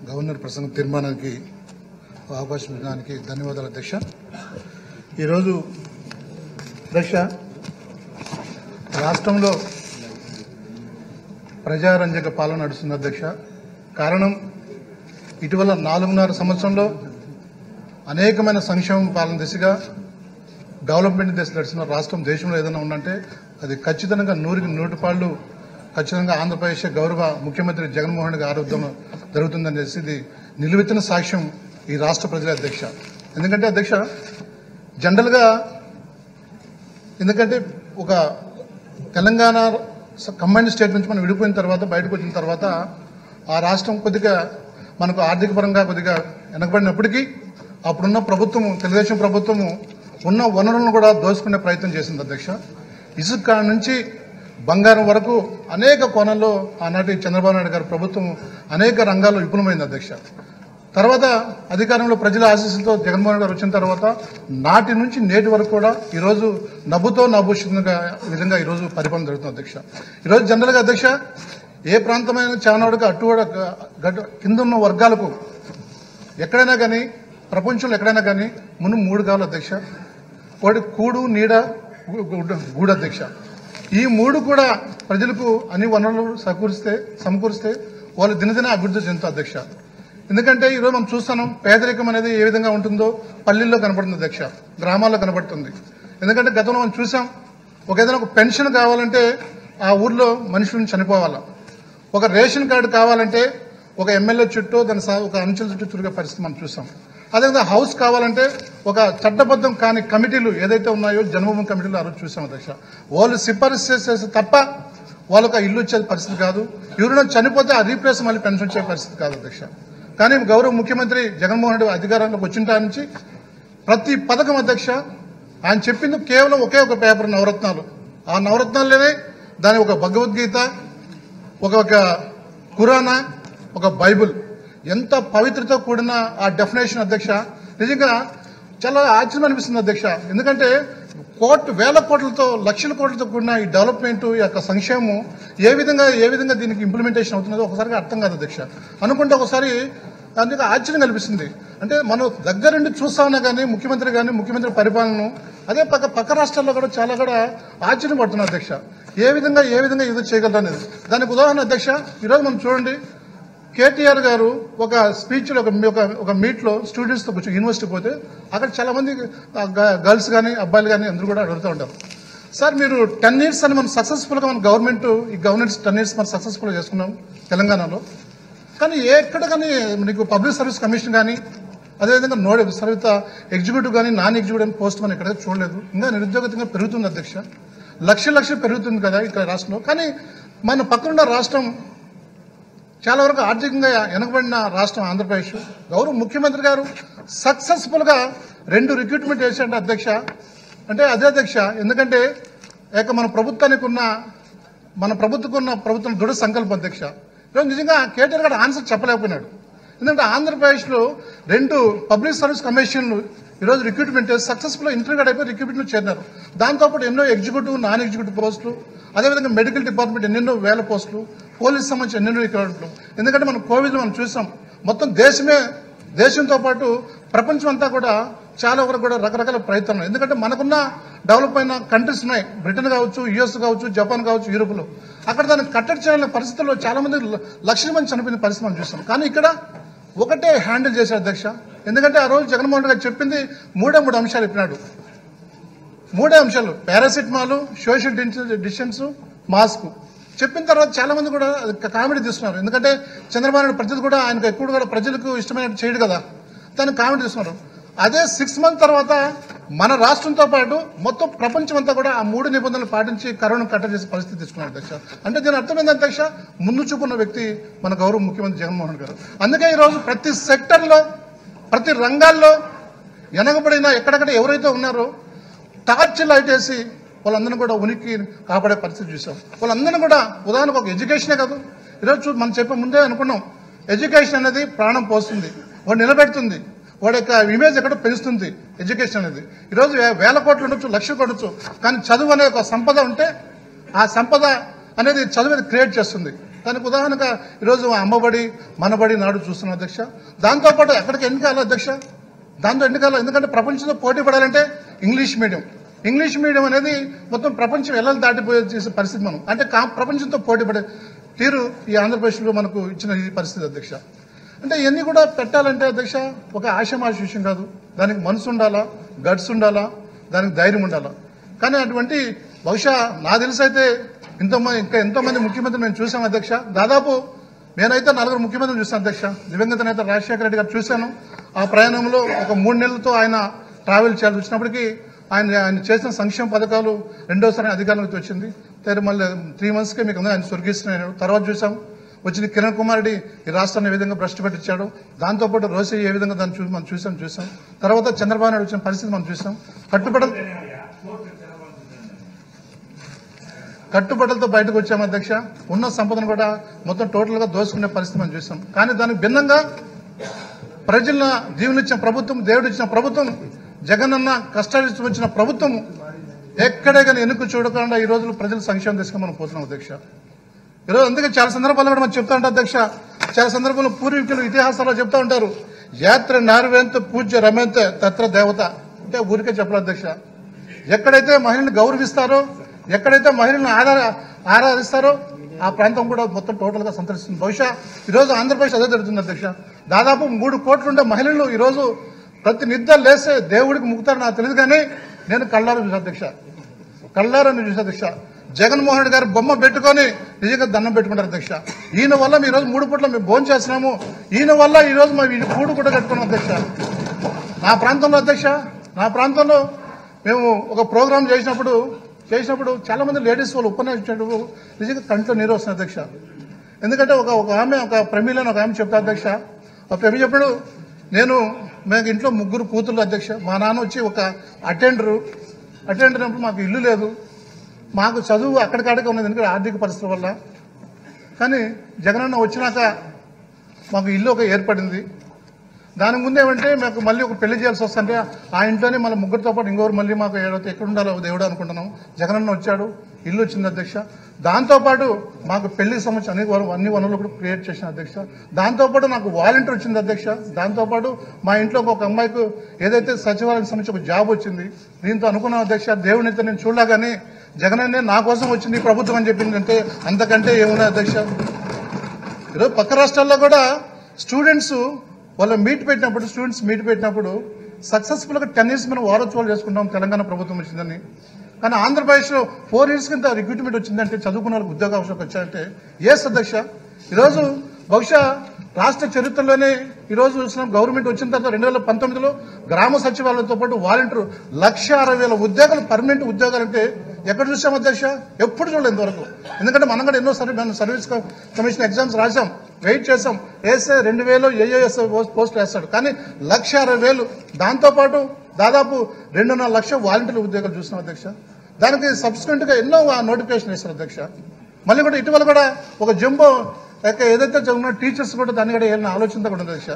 Governor ప్రసంగ తీర్మానానికి అవకాశం ఇవ్వడానికి ధన్యవాదాలు అధ్యక్ష. ఈరోజు అధ్యక్ష రాష్ట్రంలో ప్రజారంజక పాలన నడుస్తుంది అధ్యక్ష. కారణం ఇటీవల 4.5 సంవత్సరంలో అనేకమైన సంక్షేమ పాలన దిశగా డెవలప్మెంట్ దిశ నడుస్తున్న రాష్ట్రం దేశంలో ఏదైనా ఉందంటే అది ఖచ్చితంగా 100కి 100 పాళ్ళు ఖచ్చితంగా ఆంధ్రప్రదేశ్ గౌరవ ముఖ్యమంత్రి జగన్మోహన్ రెడ్డి ఆరోగ్యం జరుగుతుందనేసి ఇది నిలువెత్తిన సాక్ష్యం ఈ రాష్ట్ర ప్రజల అధ్యక్ష. ఎందుకంటే అధ్యక్ష జనరల్గా ఎందుకంటే ఒక తెలంగాణ కంబైన్డ్ స్టేట్ నుంచి మనం విడిపోయిన తర్వాత బయటకు వచ్చిన తర్వాత ఆ రాష్ట్రం కొద్దిగా మనకు ఆర్థిక పరంగా కొద్దిగా వెనకబడినప్పటికీ అప్పుడున్న ప్రభుత్వము తెలుగుదేశం ప్రభుత్వము ఉన్న వనరులను కూడా దోచుకునే ప్రయత్నం చేసింది అధ్యక్ష. ఇసుక నుంచి బంగారం వరకు అనేక కోణాల్లో ఆనాటి చంద్రబాబు నాయుడు గారి ప్రభుత్వం అనేక రంగాల్లో విపులమైంది అధ్యక్ష. తర్వాత అధికారంలో ప్రజల ఆశీస్సులతో జగన్మోహన్ గారు వచ్చిన తర్వాత నాటి నుంచి నేటి వరకు కూడా ఈరోజు నవ్వుతో నభూషితంగా విధంగా ఈరోజు పరిపాలన జరుగుతుంది అధ్యక్ష. ఈరోజు జనరల్గా అధ్యక్ష ఏ ప్రాంతమైన చావనాడుగా కింద ఉన్న వర్గాలకు ఎక్కడైనా కానీ ప్రపంచంలో ఎక్కడైనా కానీ ముందు 3 కావాలి అధ్యక్ష. ఒకటి కూడు నీడ గూడు అధ్యక్ష. ఈ 3 కూడా ప్రజలకు అన్ని వనరులు సమకూరిస్తే వాళ్ళు దినదిన అభివృద్ధి చెందుతారు అధ్యక్ష. ఎందుకంటే ఈరోజు మనం చూస్తున్నాం పేదరికం అనేది ఏ విధంగా ఉంటుందో పల్లెల్లో కనబడుతుంది అధ్యక్ష, గ్రామాల్లో కనబడుతుంది. ఎందుకంటే గతంలో మనం చూసాం ఏదైనా ఒక పెన్షన్ కావాలంటే ఆ ఊర్లో మనుషులను చనిపోవాలా, ఒక రేషన్ కార్డు కావాలంటే ఒక ఎమ్మెల్యే చుట్టూ దాని ఒక అంచెల చుట్టూ తిరిగే పరిస్థితి మనం చూసాం. అదేవిధంగా హౌస్ కావాలంటే ఒక చట్టబద్ధం కాని కమిటీలు ఏదైతే ఉన్నాయో జన్మభూమి కమిటీలు ఆ రోజు చూసాం అధ్యక్ష. వాళ్ళు సిఫారసు చేసే తప్ప వాళ్ళకు ఇల్లు వచ్చే పరిస్థితి కాదు, ఎవరైనా చనిపోతే ఆ రీప్లేస్ మళ్ళీ పెన్షన్ వచ్చే పరిస్థితి కాదు అధ్యక్ష. కానీ గౌరవ ముఖ్యమంత్రి జగన్మోహన్ రెడ్డి అధికారంలోకి వచ్చిన నుంచి ప్రతి పథకం అధ్యక్ష ఆయన చెప్పింది కేవలం ఒకే ఒక పేపర్ నవరత్నాలు. ఆ నవరత్నాల్లోనే దాని ఒక భగవద్గీత, ఒక ఖురానా, ఒక బైబుల్, ఎంత పవిత్రతో కూడిన ఆ డెఫినేషన్ అధ్యక్ష నిజంగా చాలా ఆశ్చర్యం అనిపిస్తుంది అధ్యక్ష. ఎందుకంటే వేల కోట్లతో లక్షల కోట్లతో కూడిన ఈ డెవలప్మెంట్ ఈ యొక్క సంక్షేమం ఏ విధంగా దీనికి ఇంప్లిమెంటేషన్ అవుతున్నదో ఒకసారిగా అర్థం కాదు అధ్యక్ష. అనుకుంటే ఒకసారి అందుకే ఆశ్చర్యం కనిపిస్తుంది. అంటే మనం దగ్గరుండి చూస్తా ఉన్నా కానీ ముఖ్యమంత్రి పరిపాలనను అదే పక్క రాష్ట్రాల్లో కూడా చాలా కూడా ఆశ్చర్యం పడుతున్నారు అధ్యక్ష. ఏ విధంగా ఇది చేయగలరు అనేది దానికి ఉదాహరణ అధ్యక్ష ఈరోజు మనం చూడండి. కేటీఆర్ గారు ఒక స్పీచ్ లో ఒక మీట్ లో స్టూడెంట్స్ తో కూర్చొని యూనివర్సిటీ పోతే అక్కడ చాలా మంది గర్ల్స్ కానీ అబ్బాయిలు కానీ అందరూ కూడా అడుగుతూ ఉంటారు, సార్ మీరు 10 years అని మనం సక్సెస్ఫుల్ గా మన గవర్నెన్స్ 10 years మనం సక్సెస్ఫుల్ గా చేసుకున్నాం తెలంగాణలో. కానీ ఎక్కడ కానీ మీకు పబ్లిక్ సర్వీస్ కమిషన్ కానీ అదేవిధంగా సర్వీత ఎగ్జిక్యూటివ్ కానీ నాన్ ఎగ్జిక్యూటివ్ పోస్ట్ మనం ఎక్కడ చూడలేదు. ఇంకా నిరుద్యోగతంగా పెరుగుతుంది అధ్యక్ష, లక్షలు పెరుగుతుంది కదా ఇక్కడ రాష్ట్రంలో. కానీ మన పక్కనున్న రాష్ట్రం చాలా వరకు ఆర్థికంగా వెనకబడిన రాష్ట్రం ఆంధ్రప్రదేశ్. గౌరవ ముఖ్యమంత్రి గారు సక్సెస్ఫుల్ గా 2 రిక్రూట్మెంట్ చేశాడు అధ్యక్ష. అంటే అదే అధ్యక్ష, ఎందుకంటే మన ప్రభుత్వం దృఢ సంకల్పం అధ్యక్ష. ఈరోజు నిజంగా కేటీఆర్ గారు ఆన్సర్ చెప్పలేకపోయినాడు. ఎందుకంటే ఆంధ్రప్రదేశ్ లో 2 పబ్లిక్ సర్వీస్ కమిషన్లు ఈరోజు రిక్రూట్మెంట్ సక్సెస్ఫుల్ ఇంటర్వ్యూ అయిపోయి రిక్రూట్మెంట్ చేరినారు. దాంతోపాటు ఎన్నో ఎగ్జిక్యూటివ్ నాన్ ఎగ్జిక్యూటివ్ పోస్టులు, అదేవిధంగా మెడికల్ డిపార్ట్మెంట్ ఎన్నెన్నో వేల పోస్టులు, పోలీస్ సంబంధించి ఎన్నెన్నో రిక్రూట్మెంట్లు. ఎందుకంటే మనం కోవిడ్ మనం చూసాం, మొత్తం దేశంతో పాటు ప్రపంచం అంతా కూడా చాలా వరకు కూడా రకరకాల ప్రయత్నాలు. ఎందుకంటే మనకున్న డెవలప్ అయిన కంట్రీస్ ఉన్నాయి, బ్రిటన్ కావచ్చు, యుఎస్ కావచ్చు, జపాన్ కావచ్చు, యూరోప్లో. అక్కడ దాన్ని కట్టడి చేయాలనే పరిస్థితుల్లో చాలా మంది లక్షల మంది చనిపోయిన పరిస్థితి మనం చూస్తాం. కానీ ఇక్కడ ఒకటే హ్యాండిల్ చేశారు అధ్యక్ష. ఎందుకంటే ఆ రోజు జగన్మోహన్ రెడ్డి గారు చెప్పింది 3 అంశాలు చెప్పినాడు. 3 అంశాలు పారాసిటమాల్, సోషల్ డిస్టెన్స్, మాస్క్ చెప్పిన తర్వాత చాలా మంది కూడా కామెడీ తీస్తున్నారు. ఎందుకంటే చంద్రబాబు నాయుడు ప్రజలు కూడా ఆయనకు ఎక్కువ కూడా ప్రజలకు ఇష్టమైనట్టు చేయడు కదా, దాన్ని కామెడీ తీస్తున్నారు. అదే 6 months తర్వాత మన రాష్ట్రంతో పాటు మొత్తం ప్రపంచం అంతా కూడా ఆ 3 నిబంధనలు పాటించి కరోనా కట్టడి చేసే పరిస్థితి తీసుకున్నారు అధ్యక్ష. అంటే దీని అర్థమైంది అధ్యక్ష, ముందు చూపున్న వ్యక్తి మన గౌరవ ముఖ్యమంత్రి జగన్మోహన్ గారు. అందుకే ఈరోజు ప్రతి సెక్టర్లో ప్రతి రంగాల్లో వెనకబడిన ఎక్కడెక్కడ ఎవరైతే ఉన్నారో టార్చ్ లైట్ వేసి వాళ్ళందరినీ కూడా ఉనికి కాపాడే పరిస్థితి చూసాం. వాళ్ళందరినీ కూడా ఉదాహరణకు ఒక ఎడ్యుకేషనే కాదు, ఈరోజు మనం చెప్పే ముందే అనుకున్నాం ఎడ్యుకేషన్ అనేది ప్రాణం పోస్తుంది, వాడు నిలబెడుతుంది, వాడి యొక్క ఇమేజ్ ఎక్కడ పెంచుతుంది ఎడ్యుకేషన్ అనేది. ఈరోజు వేల కోట్లు ఉండొచ్చు, లక్షలు ఉండొచ్చు, కానీ చదువు అనే ఒక సంపద ఉంటే ఆ సంపద అనేది చదువు క్రియేట్ చేస్తుంది. దానికి ఉదాహరణగా ఈరోజు అమ్మబడి మనబడి నాడు చూస్తున్నాం అధ్యక్ష. దాంతోపాటు ఎక్కడికి ఎన్నికాలి అధ్యక్ష, దాంతో ఎన్నికాలి. ఎందుకంటే ప్రపంచంతో పోటీ పడాలంటే ఇంగ్లీష్ మీడియం అనేది మొత్తం ప్రపంచం ఎల్లలు దాటిపోయే చేసే పరిస్థితి మనం. అంటే ప్రపంచంతో పోటీ పడే తీరు ఈ ఆంధ్రప్రదేశ్లో మనకు ఇచ్చిన ఈ పరిస్థితి అధ్యక్ష. అంటే ఇవన్నీ కూడా పెట్టాలంటే అధ్యక్ష ఒక ఆషామాషి విషయం కాదు. దానికి మనసు ఉండాలా, గట్స్ ఉండాలా, దానికి ధైర్యం ఉండాలా. కానీ అటువంటి బహుశా నా తెలిసి అయితే ఇంకా ఎంతోమంది ముఖ్యమంత్రులు నేను చూశాను అధ్యక్ష. దాదాపు నేనైతే 4 ముఖ్యమంత్రులు చూశాను అధ్యక్ష. దివంగత నేత రాజశేఖర రెడ్డి గారు చూశాను. ఆ ప్రయాణంలో ఒక 3 నెలలతో ఆయన ట్రావెల్ చేయాల్సి వచ్చినప్పటికీ ఆయన చేసిన సంక్షేమ పథకాలు రెండోసారి అధికారంలోకి వచ్చింది. మళ్ళీ 3 monthsకే మీకు ఆయన స్వర్గిస్తున్నాడు. తర్వాత చూసాం వచ్చింది కిరణ్ కుమార్ రెడ్డి ఈ రాష్ట్రాన్ని ఏ విధంగా భ్రష్టు పెట్టించాడు. దాంతోపాటు రోసయ్య ఏ విధంగా దాన్ని మనం చూసాం. తర్వాత చంద్రబాబు నాయుడు వచ్చిన పరిస్థితి మనం చూసాం. కట్టుబడులతో బయటకు వచ్చాం అధ్యక్ష. ఉన్న సంపదను కూడా మొత్తం టోటల్ గా దోసుకునే పరిస్థితి మనం చూసాం. కానీ దానికి భిన్నంగా ప్రజల జీవనిచ్చిన ప్రభుత్వం, దేవుడు ఇచ్చిన ప్రభుత్వం, జగనన్న కష్టాలు వచ్చిన ప్రభుత్వం ఎక్కడే కానీ ఎన్నుకు చూడకుండా ఈ రోజులు ప్రజలు సంక్షేమం తీసుకుని మనం పోతున్నాం అధ్యక్ష. ఈరోజు అందుకే చాలా సందర్భాల్లో కూడా మనం చెప్తా ఉంటాం అధ్యక్ష. చాలా సందర్భంలో పూర్వీకులు ఇతిహాసాల్లో చెప్తా ఉంటారు, యాత్ర నార్వేంత పూజ్య రమేంత తత్ర దేవత అంటే ఊరికే చెప్పాలి అధ్యక్ష. ఎక్కడైతే మహిళలను గౌరవిస్తారో, ఎక్కడైతే మహిళలను ఆరాధిస్తారో ఆ ప్రాంతం కూడా మొత్తం టోటల్ గా సంతరిస్తుంది. బహుశా ఈరోజు ఆంధ్రప్రదేశ్ అదే జరుగుతుంది అధ్యక్ష. దాదాపు 3 కోట్లు ఉండే మహిళలు ఈరోజు ప్రతి నిద్ర లేస్తే దేవుడికి ముక్తారు నాకు తెలియదు, కానీ నేను కళ్ళారా చూసా అధ్యక్ష. జగన్మోహన్ రెడ్డి గారు బొమ్మ పెట్టుకొని నిజంగా దండం పెట్టుకుంటారు అధ్యక్ష. ఈయన వల్ల ఈ రోజు 3 పూట్ల మేము భోజనం చేస్తున్నాము. ఈయన వల్ల ఈ రోజు మేము కూడు కూడా కట్టుకున్నాం అధ్యక్ష. నా ప్రాంతంలో మేము ఒక ప్రోగ్రాం చేసినప్పుడు చాలా మంది లేడీస్ వాళ్ళు ఉపన్యాసించినప్పుడు నిజంగా కంట్లో నీరు వస్తుంది అధ్యక్ష. ఎందుకంటే ఒక ఆమె ప్రమీల ఒక ఆమె చెప్తా అధ్యక్ష. ఆ ప్రమీ చెప్పాడు, మేము ఇంట్లో 3 కూతుర్లు అధ్యక్ష. మా నాన్న వచ్చి ఒక అటెండర్ అప్పుడు మాకు ఇల్లు లేదు, మాకు చదువు అక్కడికాడికే ఉన్నది ఎందుకంటే ఆర్థిక పరిస్థితుల వల్ల. కానీ జగనన్న వచ్చినాక మాకు ఇల్లు ఏర్పడింది. దాని ముందు ఏమంటే మాకు మళ్ళీ ఒక పెళ్లి చేయాల్సి వస్తుంటే ఆ ఇంట్లోనే మళ్ళీ 3తో పాటు ఇంకోరు మళ్ళీ మాకు ఎక్కడ ఉండాలో దేవుడు అనుకుంటున్నాం. జగనన్న వచ్చాడు, ఇల్లు వచ్చింది అధ్యక్ష. దాంతోపాటు మాకు పెళ్లికి సంబంధించిన అన్ని వనరులు కూడా క్రియేట్ చేసిన అధ్యక్ష. దాంతోపాటు నాకు వాలంటీర్ వచ్చింది అధ్యక్ష. దాంతోపాటు మా ఇంట్లో ఒక అమ్మాయికి ఏదైతే సచివాలయానికి సంబంధించి ఒక జాబ్ వచ్చింది. దీంతో అనుకున్నాం అధ్యక్ష, దేవుని అయితే నేను చూడలా కానీ జగనన్నే నా కోసం వచ్చింది ప్రభుత్వం అని చెప్పింది. అంటే అంతకంటే ఏమున్నా అధ్యక్ష. ఈరోజు పక్క రాష్ట్రాల్లో కూడా స్టూడెంట్స్ మీట్ పెట్టినప్పుడు సక్సెస్ఫుల్ గా 10 years మనం వారోత్సవాలు చేసుకుంటాం తెలంగాణ ప్రభుత్వం వచ్చిందని. కానీ ఆంధ్రప్రదేశ్ లో 4 years కింద రిక్రూట్మెంట్ వచ్చిందంటే, చదువుకున్న వాళ్ళకి ఉద్యోగ అవకాశం వచ్చాయంటే ఎస్ అధ్యక్ష. ఈరోజు బహుశా రాష్ట్ర చరిత్రలోనే ఈరోజు చూసినాం గవర్నమెంట్ వచ్చిన తర్వాత 2019లో గ్రామ సచివాలయంతో పాటు వాలంటీర్ 1,60,000 ఉద్యోగాలు, పర్మనెంట్ ఉద్యోగాలు అంటే ఎక్కడ చూసాం అధ్యక్ష? ఎప్పుడు చూడలేదు ఇంతవరకు. ఎందుకంటే మనం కూడా ఎన్నో సర్వీస్ కమిషన్ ఎగ్జామ్స్ రాసాం, వెయిట్ చేసాం. వేస్తే 2,000 ఏఏఎస్ పోస్టులు వేస్తాడు, కానీ 1,60,000. దాంతోపాటు దాదాపు 2.5 లక్షల వాలంటీర్ ఉద్యోగాలు చూసినాం అధ్యక్ష. దానికి సబ్సిక్వెంట్ గా ఎన్నో నోటిఫికేషన్ ఇస్తారు అధ్యక్ష. మళ్ళీ కూడా ఇటీవల కూడా ఒక జంబో ఏదైతే చదువున్న టీచర్స్ కూడా దాన్ని కూడా ఏమైనా ఆలోచన కూడా ఉంది అధ్యక్ష.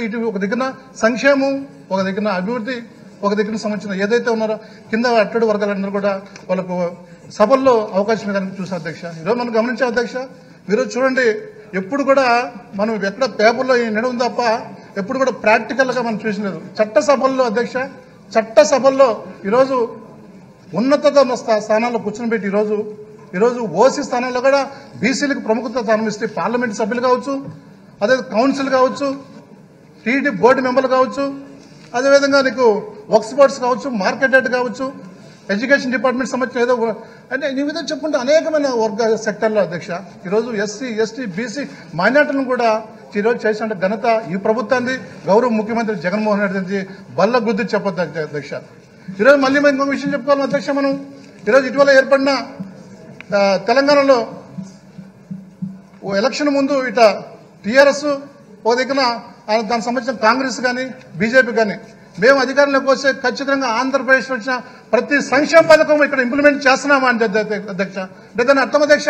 ఇటు ఒక దగ్గర సంక్షేమం, ఒక దగ్గర అభివృద్ధి, ఒక దగ్గర సంబంధించిన ఏదైతే ఉన్నారో కింద అట్టడి వర్గాలందరూ కూడా వాళ్ళకు సభల్లో అవకాశం ఇవ్వడానికి చూసాం అధ్యక్ష. ఈరోజు మనం గమనించాం అధ్యక్ష. ఈరోజు చూడండి, ఎప్పుడు కూడా మనం ఎక్కడ పేపర్లో నిడవం తప్ప ఎప్పుడు కూడా ప్రాక్టికల్ గా మనం చూసినలేదు. చట్టసభల్లో అధ్యక్ష, చట్టసభల్లో ఈరోజు ఉన్నత స్థానాల్లో కూర్చొని పెట్టి ఈరోజు ఓసీ స్థానంలో కూడా బీసీలకు ప్రముఖత స్థానం ఇస్తే పార్లమెంట్ సభ్యులు కావచ్చు, అదే కౌన్సిల్ కావచ్చు, టీడీ బోర్డు మెంబర్లు కావచ్చు, అదేవిధంగా నీకు వర్క్స్ బోర్డ్స్ కావచ్చు, మార్కెట్ హెడ్ కావచ్చు, ఎడ్యుకేషన్ డిపార్ట్మెంట్ సంబంధించిన ఏదో అంటే ఈ విధంగా చెప్పుకుంటే అనేకమైన వర్గ సెక్టర్లో అధ్యక్ష ఈరోజు ఎస్సీ, ఎస్టీ, బీసీ మైనార్టీలను కూడా ఈరోజు చేసిన ఘనత ఈ ప్రభుత్వాన్ని గౌరవ ముఖ్యమంత్రి జగన్మోహన్ రెడ్డి బల్ల గుద్ది చెప్పొద్దు అధ్యక్ష. ఈరోజు మళ్ళీ మనం ఇంకొక విషయం చెప్పుకోవాలి అధ్యక్ష. మనం ఈరోజు ఇటీవల ఏర్పడిన తెలంగాణలో ఎలక్షన్ ముందు ఇట టీఆర్ఎస్ ఒక దగ్గర దానికి సంబంధించిన కాంగ్రెస్ కానీ బీజేపీ కానీ మేము అధికారంలోకి వస్తే ఖచ్చితంగా ఆంధ్రప్రదేశ్ వచ్చిన ప్రతి సంక్షేమ పథకం ఇక్కడ ఇంప్లిమెంట్ చేస్తున్నామా అంటే అధ్యక్ష. అంటే దాని అర్థం అధ్యక్ష,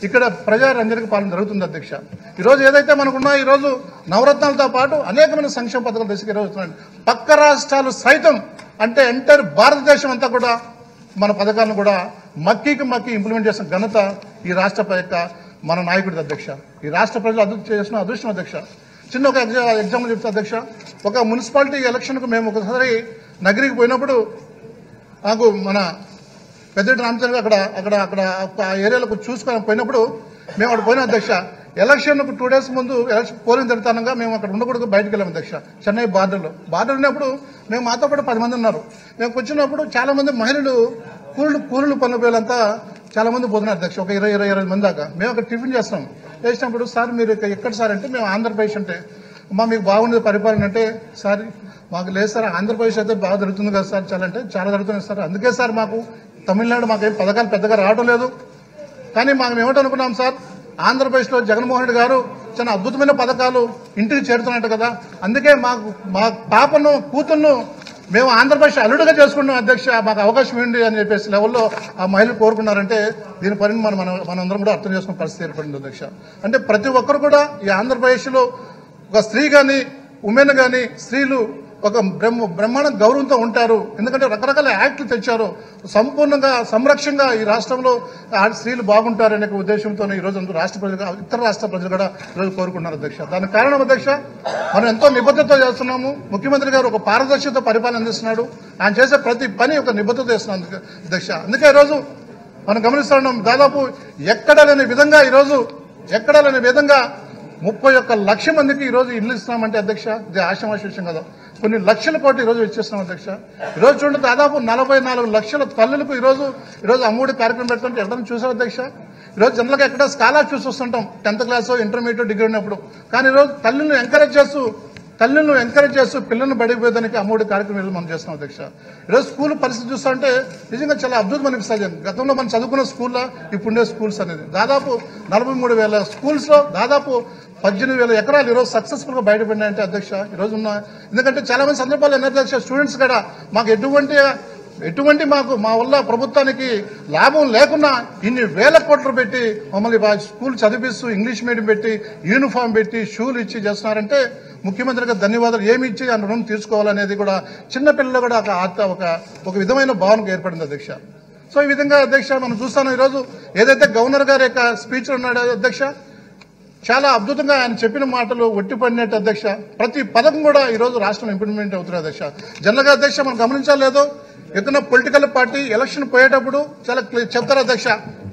ఇక్కడ ప్రజారంజనకు పాలన జరుగుతుంది అధ్యక్ష. ఈరోజు ఏదైతే మనకున్నా ఈరోజు నవరత్నాలతో పాటు అనేకమైన సంక్షేమ పథకాలు దశకు ఈరోజు వస్తున్నాయి. పక్క రాష్ట్రాలు సైతం అంటే ఎంటైర్ భారతదేశం అంతా కూడా మన పథకాలను కూడా మక్కి ఇంప్లిమెంట్ చేసిన ఘనత ఈ రాష్ట్ర యొక్క మన నాయకుడి అధ్యక్ష. ఈ రాష్ట్ర ప్రజలు చేసిన అదృష్టం అధ్యక్ష. చిన్న ఒక ఎగ్జాంపుల్ చెప్తా అధ్యక్ష. ఒక మున్సిపాలిటీ ఎలక్షన్కు మేము ఒకసారి నగరికి పోయినప్పుడు నాకు మన పెద్దటి రామచంద్ర అక్కడ అక్కడ అక్కడ ఆ ఏరియాలకు చూసుకొని పోయినప్పుడు మేము అక్కడ పోయిన అధ్యక్ష. ఎలక్షన్కు 2 days ముందు ఎలక్షన్ పోలింగ్ జరుగుతానగా మేము అక్కడ ఉండకూడదు బయటకు వెళ్ళాము అధ్యక్ష. చెన్నై బార్డర్ ఉన్నప్పుడు మేము మాతో పాటు 10 మంది ఉన్నారు. మేము వచ్చినప్పుడు చాలా మంది మహిళలు కూలీలు పనుల పేర్లంతా చాలా మంది పోతున్నారు అధ్యక్ష. ఒక 20 మంది దాకా. మేము అక్కడ టిఫిన్ చేస్తాం. చేసినప్పుడు సార్ మీరు ఎక్కడ సార్ అంటే మేము ఆంధ్రప్రదేశ్ అంటే అమ్మా మీకు బాగుండేది పరిపాలన అంటే సార్ మాకు లేదు సార్ ఆంధ్రప్రదేశ్ అయితే బాగా జరుగుతుంది కదా సార్ చాలా జరుగుతుంది సార్. అందుకే సార్ మాకు తమిళనాడు మాకేం పథకాలు పెద్దగా రావడం లేదు. కానీ మేము ఏమిటనుకున్నాం సార్ ఆంధ్రప్రదేశ్లో జగన్మోహన్ రెడ్డి గారు చాలా అద్భుతమైన పథకాలు ఇంటికి చేరుతున్నట్టు కదా. అందుకే మా పాపను కూతుర్ను మేము ఆంధ్రప్రదేశ్ అల్లుడుగా చేసుకున్నాం అధ్యక్ష. మాకు అవకాశం ఏంటి అని చెప్పేసి లెవెల్లో ఆ మహిళలు కోరుకున్నారంటే దీని పని మనందరం కూడా అర్థం చేసుకునే పరిస్థితి ఏర్పడింది అధ్యక్ష. అంటే ప్రతి ఒక్కరు కూడా ఈ ఆంధ్రప్రదేశ్లో ఒక స్త్రీ కానీ ఉమెన్ కానీ స్త్రీలు ఒక బ్రహ్మాండ గౌరవంతో ఉంటారు. ఎందుకంటే రకరకాల యాక్టులు తెచ్చారు. సంపూర్ణంగా సంరక్షణగా ఈ రాష్ట్రంలో స్త్రీలు బాగుంటారనే ఉద్దేశంతో ఈ రోజు రాష్ట్ర ప్రజలు ఇతర రాష్ట్ర ప్రజలు కూడా ఈరోజు కోరుకుంటున్నారు అధ్యక్ష. దానికి కారణం అధ్యక్ష మనం ఎంతో నిబద్ధతతో చేస్తున్నాము. ముఖ్యమంత్రి గారు ఒక పారదర్శకత పరిపాలన అందిస్తున్నాడు. ఆయన చేసే ప్రతి పని ఒక నిబద్ధత చేస్తున్నాం అధ్యక్ష. అందుకే ఈరోజు మనం గమనిస్తున్నాం దాదాపు ఎక్కడా లేని విధంగా 31 లక్షల మందికి ఈరోజు ఇల్లు ఇస్తున్నామంటే అధ్యక్ష ఇది ఆశామాష విషయం కదా. కొన్ని లక్షల కోట్లు ఈరోజు ఇచ్చేస్తున్నాం అధ్యక్ష. ఈరోజు చూడండి దాదాపు 44 లక్షల తల్లులకు ఈరోజు అమ్మఒడి కార్యక్రమం పెడుతుంటే ఎవరైనా చూసారు అధ్యక్ష. ఈరోజు జనరల్గా ఎక్కడ స్కాలర్ చూసి వస్తుంటాం 10th క్లాస్ ఇంటర్మీడియట్ డిగ్రీ ఉన్నప్పుడు. కానీ ఈరోజు తల్లులను ఎంకరేజ్ చేస్తూ పిల్లలను బడిపోయేదానికి అమ్మఒడి కార్యక్రమం మనం చేస్తున్నాం అధ్యక్ష. ఈరోజు స్కూల్ పరిస్థితి చూస్తుంటే నిజంగా చాలా అద్భుతం అనిపిస్తుంది. గతంలో మనం చదువుకున్న స్కూల్లో ఇప్పుడుండే స్కూల్స్ అనేది దాదాపు 43,000 స్కూల్స్లో దాదాపు 18,000 ఎకరాలు ఈరోజు సక్సెస్ఫుల్ గా బయటపడినాయంటే అధ్యక్ష ఈరోజు ఎందుకంటే చాలా మంది సందర్భాలు ఎన్నో అధ్యక్ష స్టూడెంట్స్ కూడా మాకు ఎటువంటి మా వల్ల ప్రభుత్వానికి లాభం లేకున్నా ఇన్ని వేల కోట్లు పెట్టి మమ్మల్ని స్కూల్ చదివిస్తూ ఇంగ్లీష్ మీడియం పెట్టి యూనిఫామ్ పెట్టి షూలు ఇచ్చి చేస్తున్నారంటే ముఖ్యమంత్రికి ధన్యవాదాలు. ఏమి ఇచ్చి ఆ రుణం తీర్చుకోవాలనేది కూడా చిన్నపిల్లలు కూడా ఒక విధమైన భావనకు ఏర్పడింది అధ్యక్ష. సో ఈ విధంగా అధ్యక్ష మనం చూస్తాను ఈరోజు ఏదైతే గవర్నర్ గారి యొక్క స్పీచ్ ఉన్నాడో అధ్యక్ష చాలా అద్భుతంగా ఆయన చెప్పిన మాటలు ఒట్టిపడినట్టు అధ్యక్ష. ప్రతి పథకం కూడా ఈరోజు రాష్ట్రంలో ఇంప్లిమెంట్ అవుతుంది అధ్యక్ష. జనరల్గా అధ్యక్ష మనం గమనించలేదు ఏదైనా పొలిటికల్ పార్టీ ఎలక్షన్ పోయేటప్పుడు చాలా చెప్తారు అధ్యక్ష.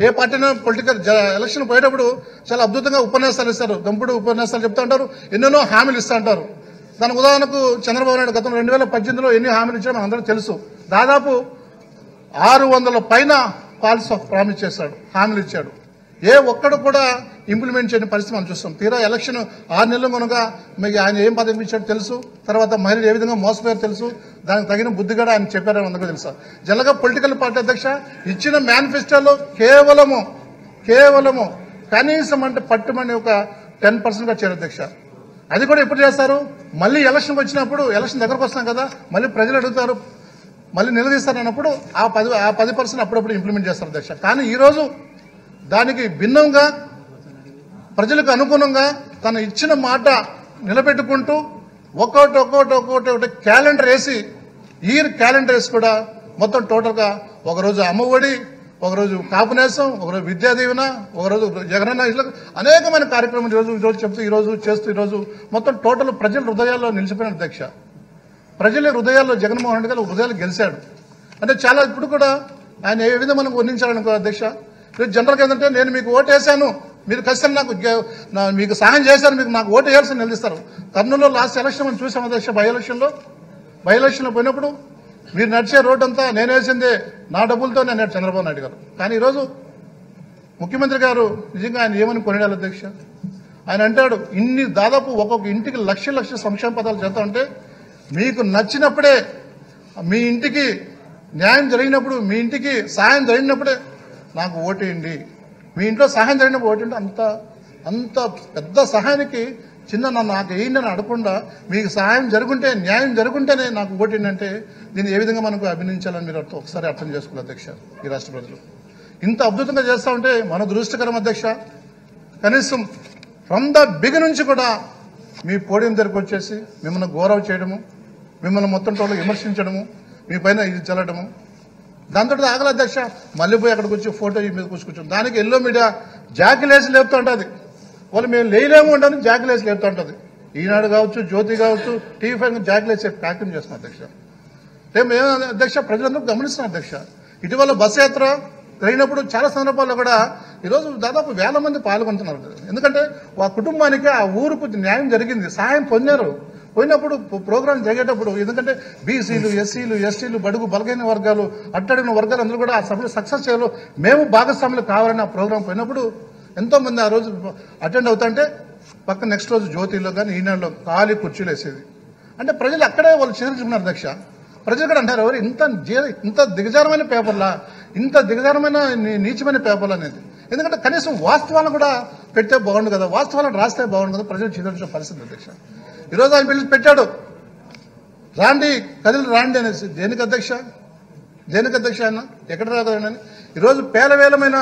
ఏ పార్టీనో పొలిటికల్ ఎలక్షన్ పోయేటప్పుడు చాలా అద్భుతంగా ఉపన్యాసాలు ఇస్తారు. దంపుడు ఉపన్యాసాలు చెప్తా ఉంటారు. ఎన్నెన్నో హామీలు ఇస్తూ ఉంటారు. దానికి ఉదాహరణకు చంద్రబాబు నాయుడు గతం 2018లో ఎన్ని హామీలు ఇచ్చారో మనందరూ తెలుసు. దాదాపు 600 పైన పాలసీ ప్రామిస్ చేశాడు, హామీలు ఇచ్చాడు. ఏ ఒక్కడు కూడా ఇంప్లిమెంట్ చేయని పరిస్థితి మనం చూస్తాం. తీరా ఎలక్షన్ 6 నెలలు కనుక మీకు ఆయన ఏం పదవి ఇచ్చాడో తెలుసు. తర్వాత మహిళలు ఏ విధంగా మోసపోయారో తెలుసు. దానికి తగిన బుద్ధి కూడా ఆయన చెప్పారని అందరికీ తెలుసు. జనరల్గా పొలిటికల్ పార్టీ అధ్యక్ష ఇచ్చిన మేనిఫెస్టోలో కేవలము కనీసం అంటే పట్టుమని ఒక 10% చేరు అధ్యక్ష. అది కూడా ఎప్పుడు చేస్తారు? మళ్ళీ ఎలక్షన్కి వచ్చినప్పుడు ఎలక్షన్ దగ్గరకు వస్తాం కదా మళ్ళీ ప్రజలు అడుగుతారు, మళ్ళీ నిలదీస్తారు అన్నప్పుడు ఆ 10% అప్పుడప్పుడు ఇంప్లిమెంట్ చేస్తారు అధ్యక్ష. కానీ ఈరోజు దానికి భిన్నంగా ప్రజలకు అనుగుణంగా తన ఇచ్చిన మాట నిలబెట్టుకుంటూ ఒక్కొక్కటి క్యాలెండర్ వేసి క్యాలెండర్ వేసి కూడా మొత్తం టోటల్గా ఒకరోజు అమ్మఒడి, ఒకరోజు కాపునేసం, ఒకరోజు విద్యా దీవెన, ఒకరోజు జగనన్న ఇట్లా అనేకమైన కార్యక్రమాలు ఈరోజు చెప్తూ ఈరోజు మొత్తం టోటల్ ప్రజల హృదయాల్లో నిలిచిపోయిన అధ్యక్ష. ప్రజల హృదయాల్లో జగన్మోహన్ రెడ్డి గారు హృదయాలు గెలిచాడు అంటే చాలా. ఇప్పుడు కూడా ఆయన ఏ విధంగా మనకు వర్ణించాలనుకో అధ్యక్ష. జనరల్గా ఏంటంటే నేను మీకు ఓటు వేశాను, మీరు ఖచ్చితంగా మీకు సహాయం చేశారు, మీకు నాకు ఓటు వేయాల్సి నిలదీస్తారు. కర్నూలులో లాస్ట్ ఎలక్షన్ మనం చూసాం అధ్యక్ష. బై ఎలక్షన్లో పోయినప్పుడు మీరు నడిచే రోడ్డు అంతా నేను వేసిందే, నా డబ్బులతో నేను చంద్రబాబు నాయుడు గారు. కానీ ఈరోజు ముఖ్యమంత్రి గారు నిజంగా ఆయన ఏమని కొనియాలి అధ్యక్ష. ఆయన అంటాడు ఇన్ని దాదాపు ఒక్కొక్క ఇంటికి లక్షల సంక్షేమ పదాలు చేస్తా ఉంటే మీకు నచ్చినప్పుడే మీ ఇంటికి న్యాయం జరిగినప్పుడు మీ ఇంటికి సహాయం జరిగినప్పుడే నాకు ఓటేయండి, మీ ఇంట్లో సహాయం జరిగినప్పుడు ఓటేయండి. అంత పెద్ద సహాయానికి చిన్న నాకు వేయండి అని అడగకుండా మీకు సహాయం జరుగుంటే న్యాయం జరుగుంటేనే నాకు ఓటేయండి అంటే దీన్ని ఏ విధంగా మనకు అభినందించాలని మీరు ఒకసారి అర్థం చేసుకోవాలి అధ్యక్ష. ఈ రాష్ట్ర ప్రజలు ఇంత అద్భుతంగా చేస్తూ ఉంటే మన దురదృష్టకరం అధ్యక్ష. కనీసం ఫ్రమ్ ద బిగిన్ నుంచి కూడా మీ పోడియం దగ్గరకు వచ్చేసి మిమ్మల్ని గౌరవ చేయడము, మిమ్మల్ని మొత్తం టోళ్ళు విమర్శించడము, మీ పైన ఇది చల్లడము దాంతో ఆగల అధ్యక్ష మళ్ళీ పోయి అక్కడికి వచ్చి ఫోటో మీద కూర్చుంటాం. దానికి ఎల్లో మీడియా జాకిలేసి లేపుతూ ఉంటుంది. వాళ్ళు మేము లేలేము ఉండని జాకిలేసి లేపుతూ ఉంటుంది. ఈనాడు కావచ్చు, జ్యోతి కావచ్చు, టీవీ5 జాకిలేసి ప్యాకింగ్ చేస్తున్నాం అధ్యక్ష. మేము అధ్యక్ష ప్రజలందరూ గమనిస్తున్నాం అధ్యక్ష. ఇటీవల బస్సు యాత్ర జరిగినప్పుడు చాలా సందర్భాల్లో కూడా ఈరోజు దాదాపు 1000 మంది పాల్గొంటున్నారు. ఎందుకంటే ఆ కుటుంబానికి ఆ ఊరుకు న్యాయం జరిగింది, సహాయం పొందారు. పోయినప్పుడు ప్రోగ్రాం జరిగేటప్పుడు ఎందుకంటే బీసీలు, ఎస్సీలు, ఎస్టీలు, బడుగు బలహీన వర్గాలు, అట్టడిగిన వర్గాలు అందరూ కూడా ఆ సభలో సక్సెస్ చేయాలో మేము భాగస్వాములు కావాలని ఆ ప్రోగ్రాం పోయినప్పుడు ఎంతో మంది ఆ రోజు అటెండ్ అవుతుంటే పక్క నెక్స్ట్ రోజు జ్యోతిలో కానీ ఈనాడులో ఖాళీ కుర్చీలు వేసేది. అంటే ప్రజలు అక్కడే వాళ్ళు చేరుచున్నారు అధ్యక్ష. ప్రజలు కూడా అంటారు ఎవరు ఇంత దిగజారమైన పేపర్లా, ఇంత దిగజారమైన నీచమైన పేపర్లు అనేది. ఎందుకంటే కనీసం వాస్తవాలను కూడా పెడితే బాగుండు కదా, వాస్తవాలను రాస్తే బాగుండు కదా, ప్రజలు చేసిన పరిస్థితి అధ్యక్ష. ఈరోజు ఆయన పిలిచి పెట్టాడు, రాండి కదిలి రాండి అనేసి. దేనికి అధ్యక్ష ఆయన ఎక్కడ రాదని ఈరోజు పేలవేలమైన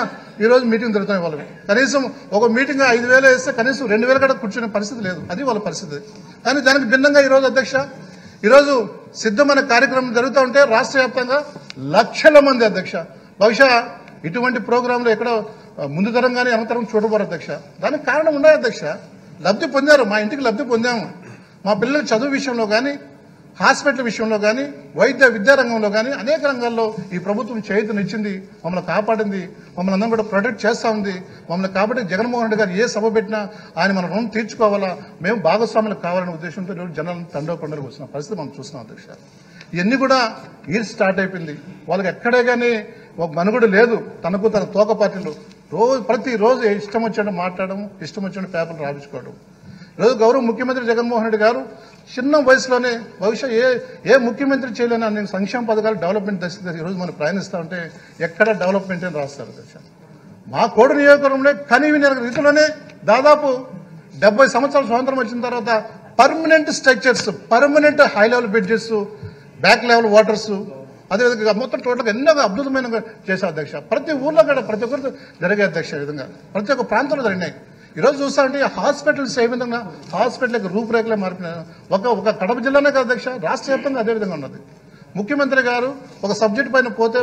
ఈరోజు మీటింగ్ జరుగుతాయి వాళ్ళు. కనీసం ఒక మీటింగ్ 5,000 వేస్తే కనీసం 2,000 కూడా కూర్చునే పరిస్థితి లేదు. అది వాళ్ళ పరిస్థితి. కానీ దానికి భిన్నంగా ఈరోజు అధ్యక్ష ఈరోజు సిద్ధమైన కార్యక్రమం జరుగుతూ ఉంటే రాష్ట్ర వ్యాప్తంగా లక్షల మంది అధ్యక్ష. బహుశా ఇటువంటి ప్రోగ్రాంలు ఎక్కడ ముందు తరం కానీ అనంతరం చూడబోరు అధ్యక్ష. దానికి కారణం ఉన్నాయి అధ్యక్ష. లబ్ధి పొందారు, మా ఇంటికి లబ్ధి పొందాము. మా పిల్లల చదువు విషయంలో కానీ, హాస్పిటల్ విషయంలో కానీ, వైద్య విద్యారంగంలో కానీ అనేక రంగాల్లో ఈ ప్రభుత్వం చేయూతనిచ్చింది, మమ్మల్ని కాపాడింది, మమ్మల్ని అందరం కూడా ప్రొటెక్ట్ చేస్తూ ఉంది. మమ్మల్ని కాబట్టి జగన్మోహన్ రెడ్డి గారు ఏ సభ పెట్టినా ఆయన మన రుణం తీర్చుకోవాలా, మేము భాగస్వాములు కావాలనే ఉద్దేశంతో ఈరోజు జనాలను తండోపండలకు వచ్చిన పరిస్థితి మనం చూస్తున్నాం అధ్యక్ష. ఇవన్నీ కూడా ఈడ్ స్టార్ట్ అయిపోయింది. వాళ్ళకి ఎక్కడే కానీ ఒక మనుగడు లేదు. తనకు తన తోక పార్టీలు ప్రతిరోజు ఇష్టం వచ్చినట్టు మాట్లాడడం, ఇష్టం వచ్చినట్టు పేపర్లు రాయించుకోవడం. ఈరోజు గౌరవ ముఖ్యమంత్రి జగన్మోహన్ రెడ్డి గారు చిన్న వయసులోనే బహుశా ఏ ముఖ్యమంత్రి చేయలేని అన్ని సంక్షేమ పథకాలు డెవలప్మెంట్ దశ ఈరోజు మనం ప్రయాణిస్తూ ఉంటే ఎక్కడ డెవలప్మెంట్ అని రాస్తారు దశ. మా కోడు నియోజకవర్గంలో కనీవిన రీతిలోనే దాదాపు 70 సంవత్సరాల స్వాతంత్రం వచ్చిన తర్వాత permanent structures, permanent high level bridges, back level waters, అదేవిధంగా మొత్తం టోటల్గా ఎన్నో అద్భుతమైన చేశారు అధ్యక్ష. ప్రతి ఊర్లో కూడా ప్రతి ఒక్కరు జరిగే అధ్యక్ష. ఈ విధంగా ప్రతి ఒక్క ప్రాంతంలో జరిగినాయి. ఈరోజు చూస్తామంటే హాస్పిటల్స్ ఏ విధంగా హాస్పిటల్కి రూపురేఖలే మారిపోయినాయి. ఒక కడప జిల్లానే కాదు అధ్యక్ష, రాష్ట్ర వ్యాప్తంగా అదే విధంగా ఉన్నది. ముఖ్యమంత్రి గారు ఒక సబ్జెక్ట్ పైన పోతే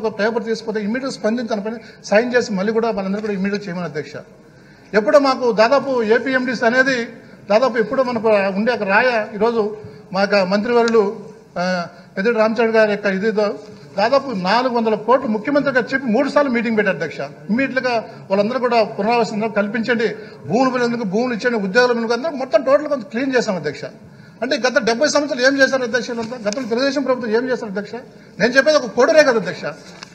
ఒక పేపర్ తీసుకుపోతే ఇమీడియట్ స్పందించి తన పైన సైన్ చేసి మళ్ళీ కూడా వాళ్ళందరూ కూడా ఇమీడియట్ చేయమని అధ్యక్ష. ఎప్పుడో మాకు దాదాపు ఏపీఎండీస్ అనేది దాదాపు ఎప్పుడో మనకు ఉండే ఒక రాయ ఈరోజు మా మంత్రివర్యులు పెద్ద రామచంద్ర గారి యొక్క ఇదితో దాదాపు 400 కోట్లు ముఖ్యమంత్రి గారు చెప్పి 3 సార్లు మీటింగ్ పెట్టారు అధ్యక్ష. ఇమ్మీడియట్ గా వాళ్ళందరూ కూడా పునరావాసం కల్పించండి, భూములు ఇచ్చండి, ఉద్యోగులు అందరూ మొత్తం టోటల్ కొంత క్లీన్ చేశాం అధ్యక్ష. అంటే గత 70 సంవత్సరాలు ఏం చేశారు అధ్యక్ష? గతంలో తెలుగుదేశం ప్రభుత్వం ఏం చేశారు అధ్యక్ష? నేను చెప్పేది ఒక కోడరే కదా అధ్యక్ష.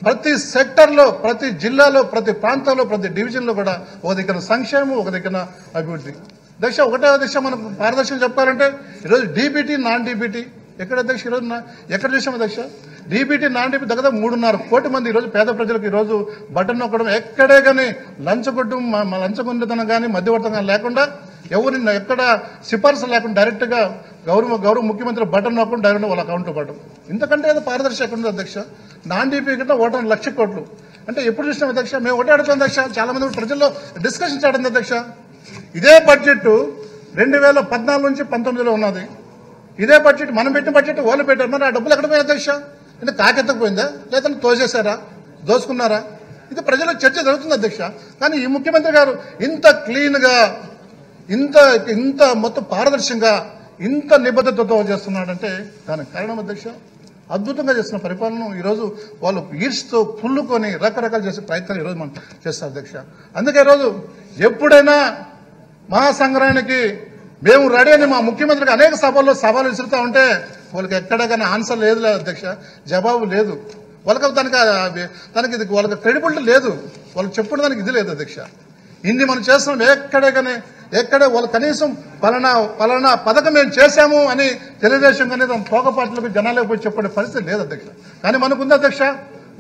ప్రతి సెక్టర్లో, ప్రతి జిల్లాలో, ప్రతి ప్రాంతంలో, ప్రతి డివిజన్లో కూడా ఒక దగ్గర సంక్షేమం, ఒక దగ్గర అభివృద్ధి అధ్యక్ష. ఒకటే అధ్యక్ష మనకు పారదర్శకం చెప్పాలంటే ఈరోజు డీబీటీ, నాన్ డీబీటీ ఎక్కడ అధ్యక్ష? ఈరోజు ఎక్కడ చూసాం అధ్యక్ష? డీబీటీ, నాన్ డీబీటీ దగ్గర 3.5 కోటి మంది ఈరోజు పేద ప్రజలకు ఈరోజు బటన్ నొక్కడం ఎక్కడే కానీ లంచగొండితనం కానీ మధ్యవర్తం కానీ లేకుండా ఎవరిని ఎక్కడ సిఫార్సు లేకుండా డైరెక్ట్ గా గౌరవ ముఖ్యమంత్రి బటన్ నొక్కడం డైరెక్ట్ వాళ్ళ అకౌంట్ పడడం. ఇంతకంటే ఏదో పారదర్శకం ఉంది అధ్యక్ష. నాన్ డీపీ కంటే 1,00,000 కోట్లు అంటే ఎప్పుడు చూసినాం అధ్యక్ష? మేము ఒకటే అడుగుతాం అధ్యక్ష. చాలా మంది ప్రజల్లో డిస్కషన్ చేయడం అధ్యక్ష. ఇదే బడ్జెట్ 2014 నుంచి 19లో ఉన్నది. ఇదే బడ్జెట్ మనం పెట్టిన బడ్జెట్ వాళ్ళు పెట్టారు. మరి ఆ డబ్బులు ఎక్కడ పోయాయి అధ్యక్ష? అంటే కాకెత్తకపోయిందా, లేదా తోసేశారా, దోసుకున్నారా? ఇది ప్రజలకు చర్చ జరుగుతుంది అధ్యక్ష. కానీ ఈ ముఖ్యమంత్రి గారు ఇంత క్లీన్ గా, ఇంత మొత్తం పారదర్శకంగా, ఇంత నిబద్ధతతో చేస్తున్నాడంటే దానికి కారణం అధ్యక్ష అద్భుతంగా చేస్తున్న పరిపాలన ఈరోజు వాళ్ళు ఈడ్స్తో కుళ్ళుకొని రకరకాలు చేసే ప్రయత్నాలు ఈరోజు మనం చేస్తాం అధ్యక్ష. అందుకే ఈరోజు ఎప్పుడైనా మహాసంగ్రహానికి మేము రెడీ అని మా ముఖ్యమంత్రికి అనేక సభల్లో సవాలు విసురుతా ఉంటే వాళ్ళకి ఎక్కడైనా ఆన్సర్ లేదు అధ్యక్ష, జవాబు లేదు. వాళ్ళకి క్రెడిబిలిటీ లేదు, వాళ్ళు చెప్పుకునే దానికి ఇది లేదు అధ్యక్ష. ఇన్ని మనం చేస్తున్నాం ఎక్కడే వాళ్ళు కనీసం పలానా పథకం మేము చేశాము అని తెలుగుదేశం కానీ తోక పార్టీలకు జనాలకు పోయి చెప్పే పరిస్థితి లేదు అధ్యక్ష. కానీ మనకుంది అధ్యక్ష,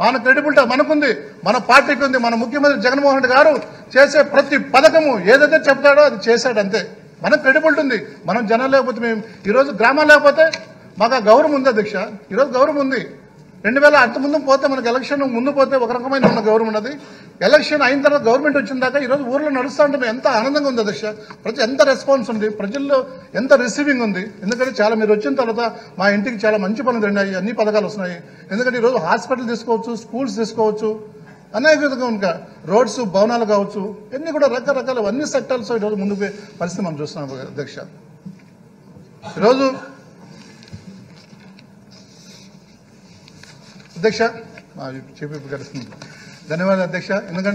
మన క్రెడిబిలిటీ మనకుంది, మన పార్టీకి ఉంది. మన ముఖ్యమంత్రి జగన్మోహన్ రెడ్డి గారు చేసే ప్రతి పథకము ఏదైతే చెప్తాడో అది చేశాడు అంతే. మనకు క్రెడిబిలిటీ ఉంది. మనం జనం లేకపోతే మేము ఈరోజు గ్రామాలు లేకపోతే మాకు ఆ గౌరవం ఉంది అధ్యక్ష. ఈరోజు గౌరవం ఉంది. అంత ముందు పోతే మనకు ఎలక్షన్ ముందు పోతే ఒక రకమైన ఉన్న గవర్నమెంట్ అది. ఎలక్షన్ అయిన తర్వాత గవర్నమెంట్ వచ్చిన దాకా ఈరోజు ఊర్లో నడుస్తూ ఉంటే ఎంత ఆనందంగా ఉంది అధ్యక్ష. ఎంత రెస్పాన్స్ ఉంది, ప్రజల్లో ఎంత రిసీవింగ్ ఉంది. ఎందుకంటే చాలా మీరు వచ్చిన తర్వాత మా ఇంటికి చాలా మంచి పనులు జరిగినాయి, అన్ని పథకాలు వస్తున్నాయి. ఎందుకంటే ఈరోజు హాస్పిటల్ తీసుకోవచ్చు, స్కూల్స్ తీసుకోవచ్చు, అనేక విధంగా ఇంకా రోడ్స్, భవనాలు కావచ్చు, ఇవన్నీ కూడా రకరకాల అన్ని సెక్టర్స్ ఈరోజు ముందుకు పోయే పరిస్థితి మనం చూస్తున్నాం అధ్యక్ష. ఈరోజు అధ్యక్ష చీఫ్ విప్ గారు ధన్యవాదాలు అధ్యక్ష. ఎందుకంటే